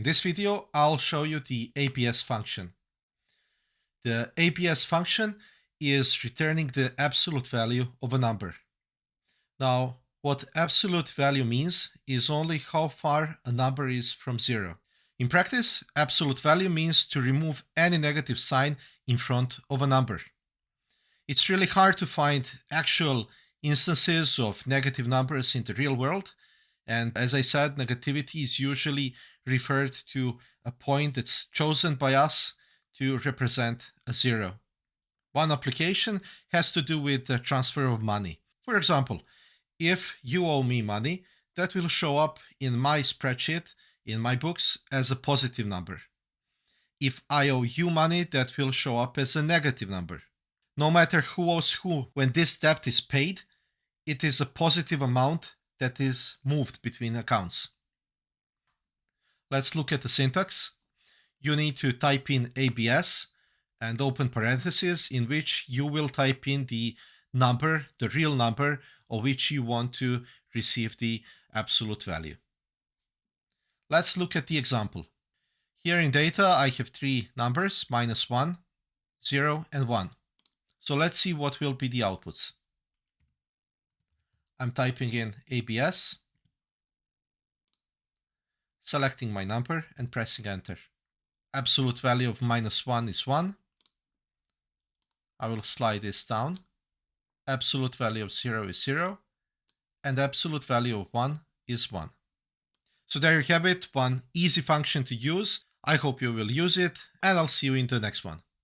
In this video, I'll show you the ABS function. The ABS function is returning the absolute value of a number. Now, what absolute value means is only how far a number is from zero. In practice, absolute value means to remove any negative sign in front of a number. It's really hard to find actual instances of negative numbers in the real world. And as I said, negativity is usually referred to a point that's chosen by us to represent a zero. One application has to do with the transfer of money. For example, if you owe me money, that will show up in my spreadsheet, in my books, as a positive number. If I owe you money, that will show up as a negative number. No matter who owes who, when this debt is paid, it is a positive amount that is moved between accounts. Let's look at the syntax. You need to type in ABS and open parentheses in which you will type in the number, the real number of which you want to receive the absolute value. Let's look at the example. Here in data, I have three numbers, -1, 0, and 1. So let's see what will be the outputs. I'm typing in ABS, selecting my number and pressing enter. Absolute value of -1 is 1. I will slide this down. Absolute value of 0 is 0. And absolute value of 1 is 1. So there you have it, one easy function to use. I hope you will use it, and I'll see you in the next one.